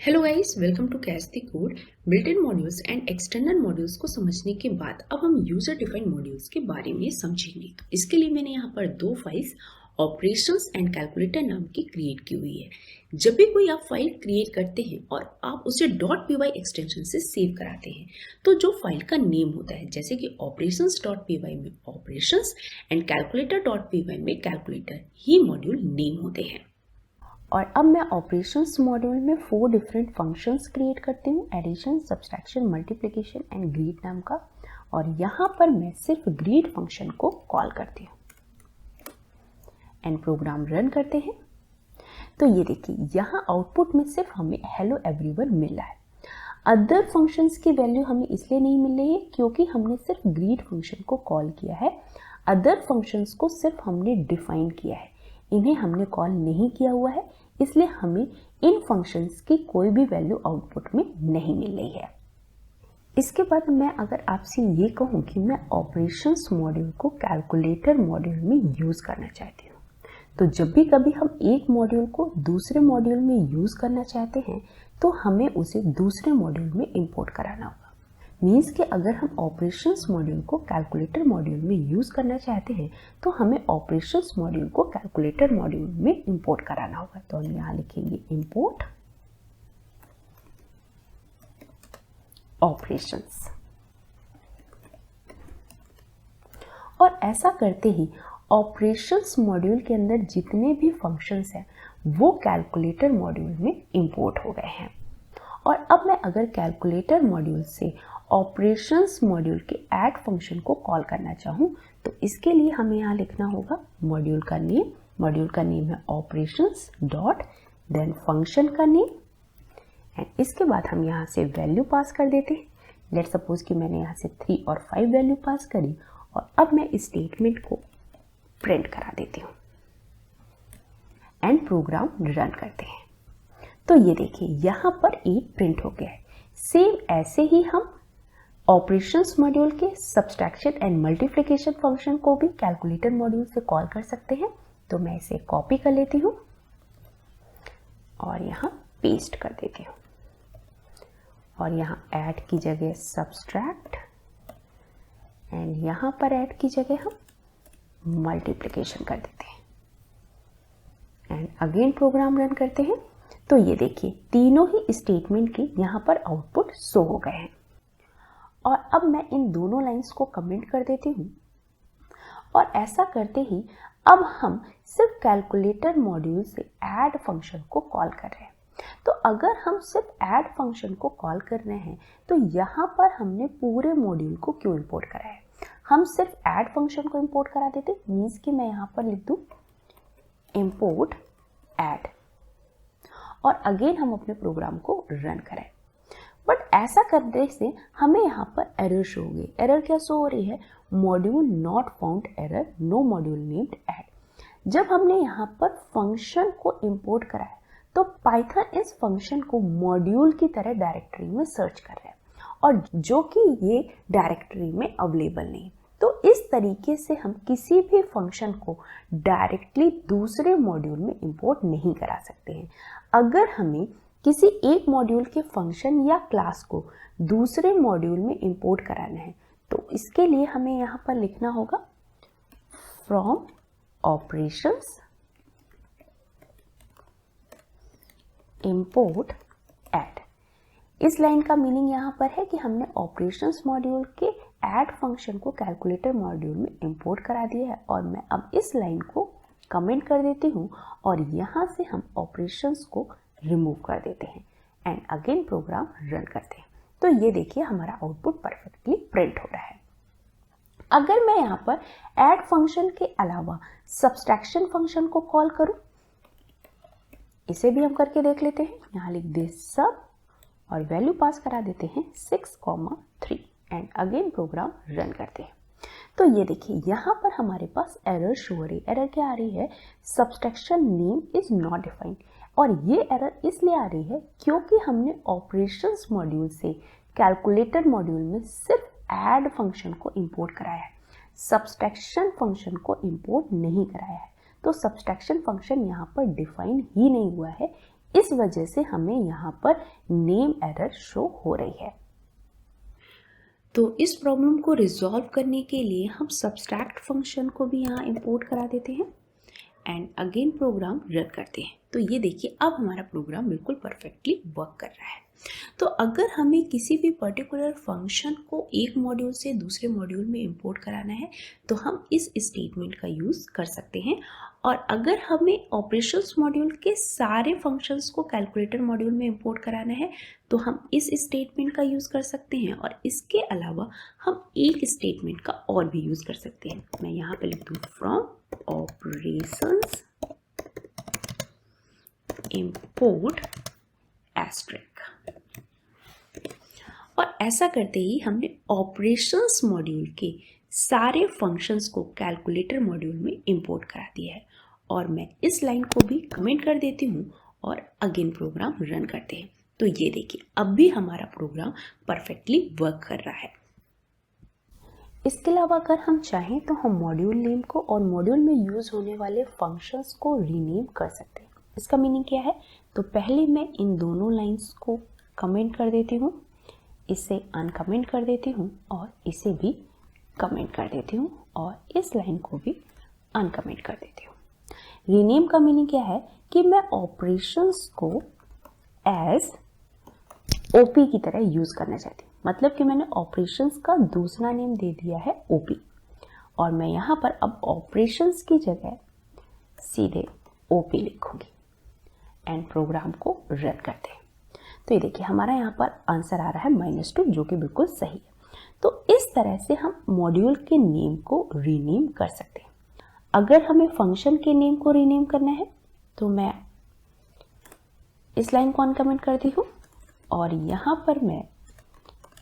Hello guys, welcome to catch the code. Built in modules and external modules को समझने के बाद अब हम यूजर डिफाइंड मॉड्यूल्स के बारे में समझेंगे। तो इसके लिए मैंने यहाँ पर दो फाइल्स ऑपरेशंस एंड कैलकुलेटर नाम की क्रिएट की हुई है। जब भी कोई आप फाइल क्रिएट करते हैं और आप उसे .py एक्सटेंशन से सेव कराते हैं तो जो फाइल का नेम होता है, जैसे कि operations.py में ऑपरेशंस एंड calculator.py में कैलकुलेटर ही मॉड्यूल नेम होते हैं। और अब मैं ऑपरेशंस मॉड्यूल में 4 डिफरेंट फंक्शंस क्रिएट करती हूँ, addition, subtraction, multiplication and greet नाम का। और यहाँ पर मैं सिर्फ ग्रीड फंक्शन को कॉल करती हूँ एंड प्रोग्राम रन करते हैं। तो ये देखिए, यहाँ आउटपुट में सिर्फ हमें हेलो एवरीवन मिल रहा है। अदर फंक्शंस की वैल्यू हमें इसलिए नहीं मिल रही है क्योंकि हमने सिर्फ ग्रीड फंक्शन को कॉल किया है। अदर फंक्शंस को सिर्फ हमने डिफाइन किया है, इन्हें हमने कॉल नहीं किया हुआ है, इसलिए हमें इन फंक्शंस की कोई भी वैल्यू आउटपुट में नहीं मिल रही है। इसके बाद मैं अगर आपसे ये कहूँ कि मैं ऑपरेशंस मॉड्यूल को कैलकुलेटर मॉड्यूल में यूज़ करना चाहती हूँ, तो जब भी कभी हम एक मॉड्यूल को दूसरे मॉड्यूल में यूज़ करना चाहते हैं तो हमें उसे दूसरे मॉड्यूल में इंपोर्ट कराना होगा। मीन्स कि अगर हम ऑपरेशंस मॉड्यूल को कैलकुलेटर मॉड्यूल में यूज़ करना चाहते हैं तो हमें ऑपरेशंस मॉड्यूल को कैलकुलेटर मॉड्यूल में इंपोर्ट कराना होगा। तो हम यहाँ लिखेंगे इंपोर्ट ऑपरेशंस। और ऐसा करते ही ऑपरेशंस मॉड्यूल के अंदर जितने भी फंक्शंस हैं वो कैलकुलेटर मॉड्यूल में इंपोर्ट हो गए हैं। और अब मैं अगर कैलकुलेटर मॉड्यूल से ऑपरेशंस मॉड्यूल के ऐड फंक्शन को कॉल करना चाहूँ तो इसके लिए हमें यहाँ लिखना होगा मॉड्यूल का नेम। मॉड्यूल का नेम है ऑपरेशंस डॉट देन फंक्शन का नेम एंड इसके बाद हम यहाँ से वैल्यू पास कर देते हैं। लेट सपोज कि मैंने यहाँ से 3 और 5 वैल्यू पास करी और अब मैं इस स्टेटमेंट को प्रिंट करा देती हूँ एंड प्रोग्राम रन करते हैं। तो ये देखिए, यहाँ पर 8 प्रिंट हो गया है। सेम ऐसे ही हम ऑपरेशंस मॉड्यूल के सब्सट्रैक्शन एंड मल्टीप्लिकेशन फंक्शन को भी कैलकुलेटर मॉड्यूल से कॉल कर सकते हैं। तो मैं इसे कॉपी कर लेती हूँ और यहाँ पेस्ट कर देती हूँ और यहाँ ऐड की जगह सब्सट्रैक्ट एंड यहाँ पर ऐड की जगह हम मल्टीप्लिकेशन कर देते हैं एंड अगेन प्रोग्राम रन करते हैं। तो ये देखिए, तीनों ही स्टेटमेंट के यहाँ पर आउटपुट शो हो गए हैं। और अब मैं इन दोनों लाइंस को कमेंट कर देती हूँ और ऐसा करते ही अब हम सिर्फ कैलकुलेटर मॉड्यूल से ऐड फंक्शन को कॉल कर रहे हैं। तो अगर हम सिर्फ ऐड फंक्शन को कॉल कर रहे हैं तो यहाँ पर हमने पूरे मॉड्यूल को क्यों इंपोर्ट करा है? हम सिर्फ ऐड फंक्शन को इंपोर्ट करा देते, मीन्स कि मैं यहाँ पर लिख दूँ इंपोर्ट ऐड और अगेन हम अपने प्रोग्राम को रन करें। बट ऐसा करने से हमें यहाँ पर एरर शो हो गई। एरर क्या शो हो रही है? Module not found error, no module named add. जब हमने यहाँ पर फंक्शन को इंपोर्ट कराया तो पाइथन इस फंक्शन को मॉड्यूल की तरह डायरेक्टरी में सर्च कर रहा है और जो कि ये डायरेक्टरी में अवेलेबल नहीं। तो इस तरीके से हम किसी भी फंक्शन को डायरेक्टली दूसरे मॉड्यूल में इंपोर्ट नहीं करा सकते हैं। अगर हमें किसी एक मॉड्यूल के फंक्शन या क्लास को दूसरे मॉड्यूल में इंपोर्ट कराना है तो इसके लिए हमें यहाँ पर लिखना होगा फ्रॉम ऑपरेशंस इंपोर्ट ऐड। इस लाइन का मीनिंग यहाँ पर है कि हमने ऑपरेशंस मॉड्यूल के ऐड फंक्शन को कैलकुलेटर मॉड्यूल में इंपोर्ट करा दिया है। और मैं अब इस लाइन को कमेंट कर देती हूँ और यहाँ से हम ऑपरेशंस को रिमूव कर देते हैं एंड अगेन प्रोग्राम रन करते हैं। तो ये देखिए, हमारा आउटपुट परफेक्टली प्रिंट हो रहा है। अगर मैं यहाँ पर ऐड फंक्शन के अलावा सब्सट्रैक्शन फंक्शन को कॉल करूँ, इसे भी हम करके देख लेते हैं। यहाँ लिख दे सब और वैल्यू पास करा देते हैं 6,3 एंड अगेन प्रोग्राम रन करते हैं। तो ये देखिए, यहाँ पर हमारे पास एरर शो हो रही है। एरर क्या आ रही है? Subtraction name is not defined. और ये एरर इसलिए आ रही है क्योंकि हमने ऑपरेशंस मॉड्यूल से कैलकुलेटर मॉड्यूल में सिर्फ ऐड फंक्शन को इंपोर्ट कराया है, सब्सट्रैक्शन फंक्शन को इंपोर्ट नहीं कराया है। तो सब्सट्रैक्शन फंक्शन यहाँ पर डिफाइन ही नहीं हुआ है, इस वजह से हमें यहाँ पर नेम एरर शो हो रही है। तो इस प्रॉब्लम को रिजॉल्व करने के लिए हम सब्सट्रैक्ट फंक्शन को भी यहाँ इंपोर्ट करा देते हैं एंड अगेन प्रोग्राम रन करते हैं। तो ये देखिए अब हमारा प्रोग्राम बिल्कुल परफेक्टली वर्क कर रहा है। तो अगर हमें किसी भी पर्टिकुलर फंक्शन को एक मॉड्यूल से दूसरे मॉड्यूल में इंपोर्ट कराना है तो हम इस स्टेटमेंट का यूज़ कर सकते हैं। और अगर हमें ऑपरेशंस मॉड्यूल के सारे फंक्शंस को कैलकुलेटर मॉड्यूल में इंपोर्ट कराना है तो हम इस स्टेटमेंट का यूज़ कर सकते हैं। और इसके अलावा हम एक स्टेटमेंट का और भी यूज़ कर सकते हैं। मैं यहाँ पे लिख दूँ फ्रॉम ऑपरेशंस इंपोर्ट एस्ट्रिक। और ऐसा करते ही हमने ऑपरेशंस मॉड्यूल के सारे फंक्शंस को कैलकुलेटर मॉड्यूल में इंपोर्ट करा दिया है। और मैं इस लाइन को भी कमेंट कर देती हूँ और अगेन प्रोग्राम रन करते हैं। तो ये देखिए अब भी हमारा प्रोग्राम परफेक्टली वर्क कर रहा है। इसके अलावा अगर हम चाहें तो हम मॉड्यूल नेम को और मॉड्यूल में यूज़ होने वाले फंक्शंस को रीनेम कर सकते हैं। इसका मीनिंग क्या है? तो पहले मैं इन दोनों लाइंस को कमेंट कर देती हूँ, इसे अनकमेंट कर देती हूँ और इसे भी कमेंट कर देती हूँ और इस लाइन को भी अनकमेंट कर देती हूँ। रीनेम का मीनिंग क्या है कि मैं ऑपरेशंस को एज ओपी की तरह यूज़ करना चाहती हूँ। मतलब कि मैंने ऑपरेशंस का दूसरा नेम दे दिया है ओपी और मैं यहाँ पर अब ऑपरेशंस की जगह सीधे ओपी लिखूंगी एंड प्रोग्राम को रन करते हैं। तो ये देखिए हमारा यहाँ पर आंसर आ रहा है -2 जो कि बिल्कुल सही है। तो इस तरह से हम मॉड्यूल के नेम को रीनेम कर सकते हैं। अगर हमें फंक्शन के नेम को रीनेम करना है तो मैं इस लाइन को अनकमेंट करती हूँ और यहाँ पर मैं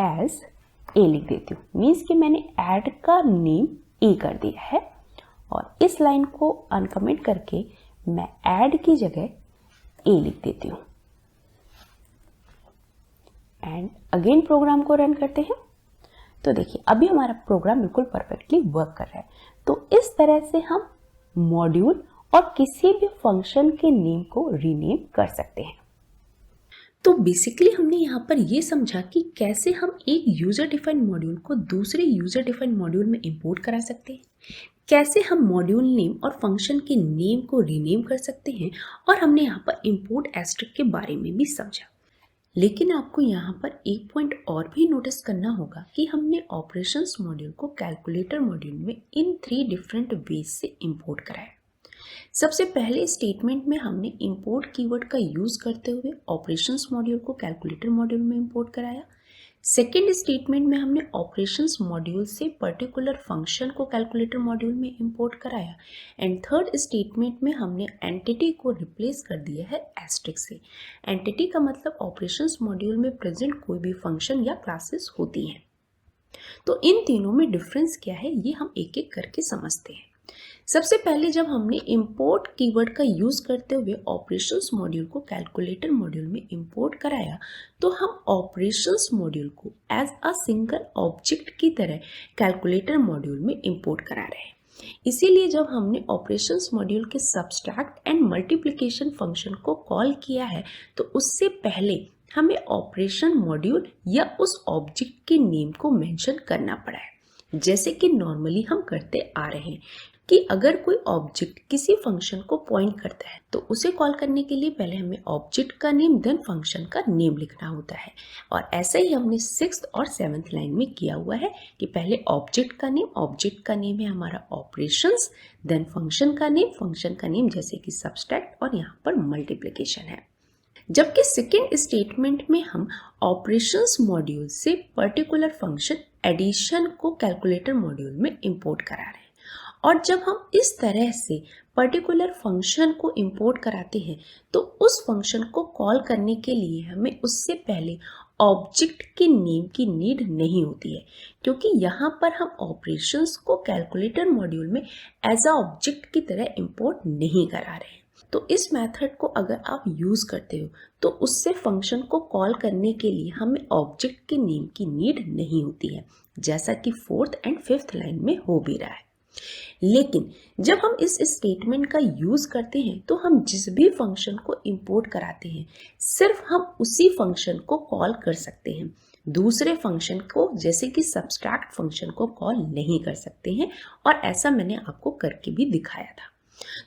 एज ए लिख देती हूँ। मीन्स कि मैंने ऐड का नेम ए कर दिया है और इस लाइन को अनकमेंट करके मैं ऐड की जगह ए लिख देती हूँ एंड अगेन प्रोग्राम को रन करते हैं। तो देखिए अभी हमारा प्रोग्राम बिल्कुल परफेक्टली वर्क कर रहा है। तो इस तरह से हम मॉड्यूल और किसी भी फंक्शन के नेम को रीनेम कर सकते हैं। तो बेसिकली हमने यहाँ पर ये समझा कि कैसे हम एक यूजर डिफाइंड मॉड्यूल को दूसरे यूजर डिफाइंड मॉड्यूल में इंपोर्ट करा सकते हैं, कैसे हम मॉड्यूल नेम और फंक्शन के नेम को रीनेम कर सकते हैं और हमने यहाँ पर इंपोर्ट एस्ट्रिक के बारे में भी समझा। लेकिन आपको यहाँ पर एक पॉइंट और भी नोटिस करना होगा कि हमने ऑपरेशंस मॉड्यूल को कैलकुलेटर मॉड्यूल में इन 3 डिफरेंट वेज से इंपोर्ट कराया। सबसे पहले स्टेटमेंट में हमने इंपोर्ट कीवर्ड का यूज़ करते हुए ऑपरेशंस मॉड्यूल को कैलकुलेटर मॉड्यूल में इंपोर्ट कराया। सेकेंड स्टेटमेंट में हमने ऑपरेशंस मॉड्यूल से पर्टिकुलर फंक्शन को कैलकुलेटर मॉड्यूल में इंपोर्ट कराया एंड थर्ड स्टेटमेंट में हमने एंटिटी को रिप्लेस कर दिया है एस्ट्रिक से। एंटिटी का मतलब ऑपरेशंस मॉड्यूल में प्रेजेंट कोई भी फंक्शन या क्लासेस होती हैं। तो इन तीनों में डिफरेंस क्या है ये हम एक एक करके समझते हैं। सबसे पहले जब हमने इंपोर्ट कीवर्ड का यूज़ करते हुए ऑपरेशंस मॉड्यूल को कैलकुलेटर मॉड्यूल में इंपोर्ट कराया तो हम ऑपरेशंस मॉड्यूल को एज अ सिंगल ऑब्जेक्ट की तरह कैलकुलेटर मॉड्यूल में इंपोर्ट करा रहे हैं। इसीलिए जब हमने ऑपरेशंस मॉड्यूल के सब्सट्रैक्ट एंड मल्टीप्लिकेशन फंक्शन को कॉल किया है तो उससे पहले हमें ऑपरेशन मॉड्यूल या उस ऑब्जेक्ट के नेम को मेंशन करना पड़ा है, जैसे कि नॉर्मली हम करते आ रहे हैं कि अगर कोई ऑब्जेक्ट किसी फंक्शन को पॉइंट करता है तो उसे कॉल करने के लिए पहले हमें ऑब्जेक्ट का नेम देन फंक्शन का नेम लिखना होता है। और ऐसा ही हमने 6th और 7th लाइन में किया हुआ है कि पहले ऑब्जेक्ट का नेम है हमारा ऑपरेशंस, देन फंक्शन का नेम जैसे कि सब्सट्रैक्ट और यहाँ पर मल्टीप्लिकेशन है। जबकि सेकेंड स्टेटमेंट में हम ऑपरेशंस मॉड्यूल से पर्टिकुलर फंक्शन एडिशन को कैलकुलेटर मॉड्यूल में इंपोर्ट करा रहे हैं। और जब हम इस तरह से पर्टिकुलर फंक्शन को इंपोर्ट कराते हैं तो उस फंक्शन को कॉल करने के लिए हमें उससे पहले ऑब्जेक्ट के नेम की नीड नहीं होती है, क्योंकि यहाँ पर हम ऑपरेशंस को कैलकुलेटर मॉड्यूल में एज अ ऑब्जेक्ट की तरह इंपोर्ट नहीं करा रहे हैं। तो इस मेथड को अगर आप यूज़ करते हो तो उससे फंक्शन को कॉल करने के लिए हमें ऑब्जेक्ट के नेम की नीड नहीं होती है, जैसा कि 4th एंड 5th लाइन में हो भी रहा है। लेकिन जब हम इस स्टेटमेंट का यूज करते हैं तो हम जिस भी फंक्शन को इंपोर्ट कराते हैं सिर्फ हम उसी फंक्शन को कॉल कर सकते हैं, दूसरे फंक्शन को जैसे कि सब्सट्रैक्ट फंक्शन को कॉल नहीं कर सकते हैं। और ऐसा मैंने आपको करके भी दिखाया था।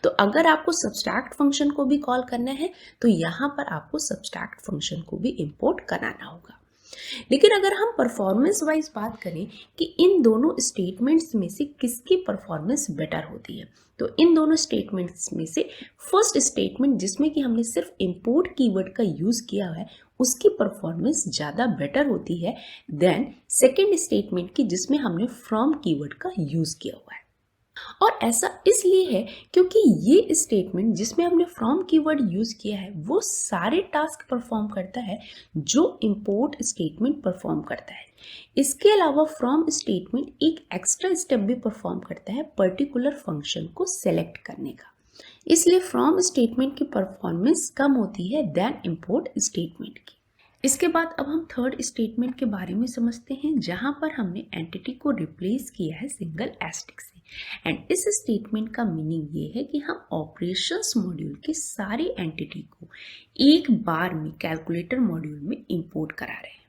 तो अगर आपको सब्सट्रैक्ट फंक्शन को भी कॉल करना है तो यहाँ पर आपको सब्सट्रैक्ट फंक्शन को भी इंपोर्ट कराना होगा। लेकिन अगर हम परफॉर्मेंस वाइज बात करें कि इन दोनों स्टेटमेंट्स में से किसकी परफॉर्मेंस बेटर होती है, तो इन दोनों स्टेटमेंट्स में से फर्स्ट स्टेटमेंट जिसमें कि हमने सिर्फ इंपोर्ट कीवर्ड का यूज किया है उसकी परफॉर्मेंस ज़्यादा बेटर होती है देन सेकेंड स्टेटमेंट की जिसमें हमने फ्रॉम कीवर्ड का यूज किया हुआ है। और ऐसा इसलिए है क्योंकि ये स्टेटमेंट जिसमें हमने फ्रॉम कीवर्ड यूज किया है वो सारे टास्क परफॉर्म करता है जो इंपोर्ट स्टेटमेंट परफॉर्म करता है। इसके अलावा फ्रॉम स्टेटमेंट एक एक्स्ट्रा स्टेप भी परफॉर्म करता है पर्टिकुलर फंक्शन को सेलेक्ट करने का, इसलिए फ्रॉम स्टेटमेंट की परफॉर्मेंस कम होती है देन इंपोर्ट स्टेटमेंट की। इसके बाद अब हम थर्ड स्टेटमेंट के बारे में समझते हैं जहां पर हमने एंटिटी को रिप्लेस किया है सिंगल एस्टिक से। एंड इस स्टेटमेंट का मीनिंग ये है कि हम ऑपरेशंस मॉड्यूल के सारे एंटिटी को एक बार में कैलकुलेटर मॉड्यूल में इंपोर्ट करा रहे हैं।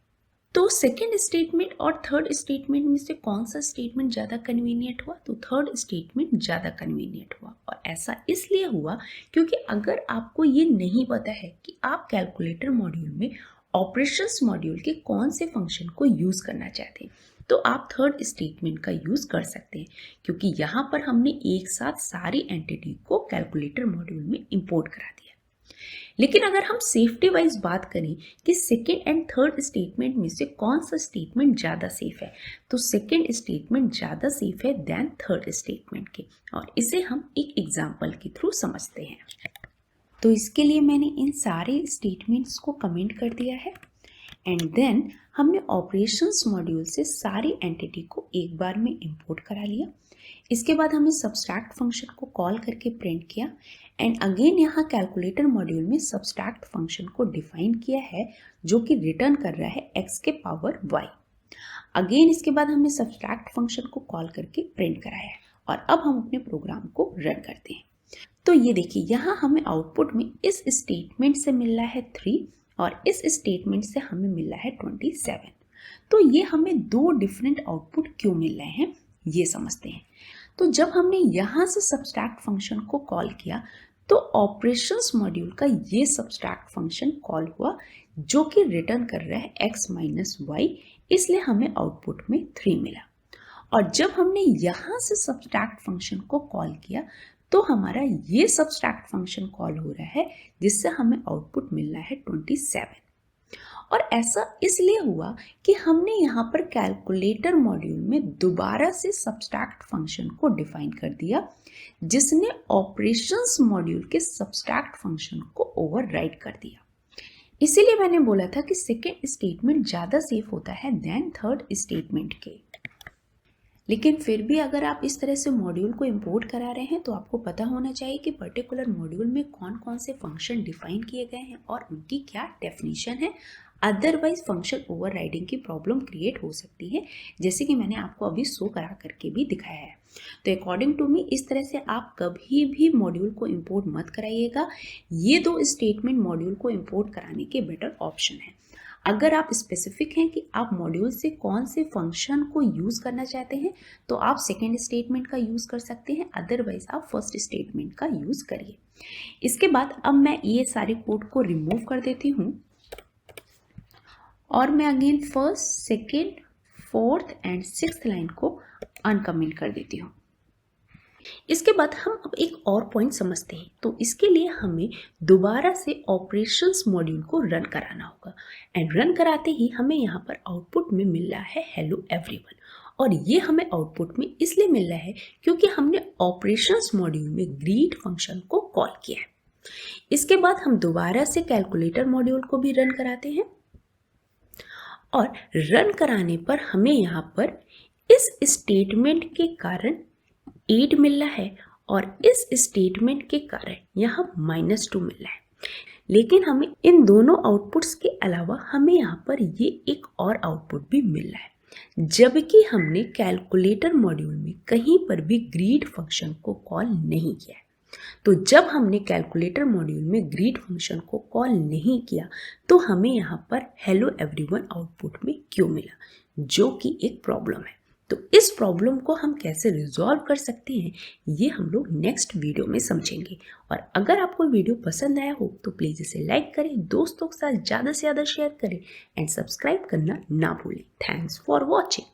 तो सेकेंड स्टेटमेंट और थर्ड स्टेटमेंट में से कौन सा स्टेटमेंट ज़्यादा कन्वीनियंट हुआ, तो थर्ड स्टेटमेंट ज़्यादा कन्वीनियंट हुआ। और ऐसा इसलिए हुआ क्योंकि अगर आपको ये नहीं पता है कि आप कैलकुलेटर मॉड्यूल में ऑपरेशंस मॉड्यूल के कौन से फंक्शन को यूज़ करना चाहते हैं तो आप थर्ड स्टेटमेंट का यूज़ कर सकते हैं क्योंकि यहाँ पर हमने एक साथ सारी एंटिटी को कैलकुलेटर मॉड्यूल में इंपोर्ट करा दिया। लेकिन अगर हम सेफ्टी वाइज बात करें कि सेकेंड एंड थर्ड स्टेटमेंट में से कौन सा स्टेटमेंट ज़्यादा सेफ है, तो सेकेंड स्टेटमेंट ज़्यादा सेफ है देन थर्ड स्टेटमेंट के। और इसे हम एक एग्जाम्पल के थ्रू समझते हैं। तो इसके लिए मैंने इन सारे स्टेटमेंट्स को कमेंट कर दिया है एंड देन हमने ऑपरेशंस मॉड्यूल से सारी एंटिटी को एक बार में इंपोर्ट करा लिया। इसके बाद हमने सब्सट्रैक्ट फंक्शन को कॉल करके प्रिंट किया एंड अगेन यहाँ कैलकुलेटर मॉड्यूल में सब्सट्रैक्ट फंक्शन को डिफाइन किया है जो कि रिटर्न कर रहा है x के पावर y। अगेन इसके बाद हमने सब्सट्रैक्ट फंक्शन को कॉल करके प्रिंट कराया है और अब हम अपने प्रोग्राम को रन करते हैं। तो ये देखिए यहाँ हमें आउटपुट में इस स्टेटमेंट से मिल रहा है 3 और इस स्टेटमेंट से हमें मिल रहा है 27। तो ये हमें दो डिफरेंट आउटपुट क्यों मिल रहे हैं ये समझते हैं। तो जब हमने यहाँ से सब्सट्रैक्ट फंक्शन को कॉल किया तो ऑपरेशंस मॉड्यूल का ये सब्सट्रैक्ट फंक्शन कॉल हुआ जो कि रिटर्न कर रहा है x माइनस वाई, इसलिए हमें आउटपुट में 3 मिला। और जब हमने यहाँ से सब्सट्रैक्ट फंक्शन को कॉल किया तो हमारा ये सब्सट्रैक्ट फंक्शन कॉल हो रहा है जिससे हमें आउटपुट मिल रहा है 27। और ऐसा इसलिए हुआ कि हमने यहाँ पर कैलकुलेटर मॉड्यूल में दोबारा से सब्सट्रैक्ट फंक्शन को डिफाइन कर दिया जिसने ऑपरेशंस मॉड्यूल के सब्सट्रैक्ट फंक्शन को ओवरराइड कर दिया। इसीलिए मैंने बोला था कि सेकेंड स्टेटमेंट ज़्यादा सेफ होता है देन थर्ड स्टेटमेंट के। लेकिन फिर भी अगर आप इस तरह से मॉड्यूल को इंपोर्ट करा रहे हैं तो आपको पता होना चाहिए कि पर्टिकुलर मॉड्यूल में कौन कौन से फंक्शन डिफाइन किए गए हैं और उनकी क्या डेफिनेशन है। अदरवाइज फंक्शन ओवरराइडिंग की प्रॉब्लम क्रिएट हो सकती है, जैसे कि मैंने आपको अभी शो करा करके भी दिखाया है। तो अकॉर्डिंग टू मी इस तरह से आप कभी भी मॉड्यूल को इंपोर्ट मत कराइएगा। ये दो स्टेटमेंट मॉड्यूल को इंपोर्ट कराने के बेटर ऑप्शन है। अगर आप स्पेसिफिक हैं कि आप मॉड्यूल से कौन से फंक्शन को यूज़ करना चाहते हैं तो आप सेकेंड स्टेटमेंट का यूज़ कर सकते हैं, अदरवाइज आप फर्स्ट स्टेटमेंट का यूज़ करिए। इसके बाद अब मैं ये सारे कोड को रिमूव कर देती हूँ और मैं again first, second, fourth and sixth line को अनकमेंट कर देती हूँ। इसके बाद हम अब एक और पॉइंट समझते हैं। तो इसके लिए हमें दोबारा से ऑपरेशंस मॉड्यूल को रन कराना होगा एंड रन कराते ही हमें यहाँ पर आउटपुट में मिल रहा है हेलो एवरीवन। और ये हमें आउटपुट में इसलिए मिल रहा है क्योंकि हमने ऑपरेशंस मॉड्यूल में ग्रीट फंक्शन को कॉल किया है। इसके बाद हम दोबारा से कैलकुलेटर मॉड्यूल को भी रन कराते हैं और रन कराने पर हमें यहाँ पर इस स्टेटमेंट के कारण 8 मिल रहा है और इस स्टेटमेंट के कारण यहाँ -2 मिल रहा है। लेकिन हमें इन दोनों आउटपुट्स के अलावा हमें यहाँ पर ये एक और आउटपुट भी मिल रहा है। जबकि हमने कैलकुलेटर मॉड्यूल में कहीं पर भी ग्रीड फंक्शन को कॉल नहीं किया है। तो जब हमने कैलकुलेटर मॉड्यूल में ग्रीड फंक्शन को कॉल नहीं किया तो हमें यहाँ पर हेलो एवरीवन आउटपुट में क्यों मिला, जो कि एक प्रॉब्लम है। तो इस प्रॉब्लम को हम कैसे रिजॉल्व कर सकते हैं ये हम लोग नेक्स्ट वीडियो में समझेंगे। और अगर आपको वीडियो पसंद आया हो तो प्लीज़ इसे लाइक करें, दोस्तों के साथ ज़्यादा से ज़्यादा शेयर करें एंड सब्सक्राइब करना ना भूलें। Thanks for watching.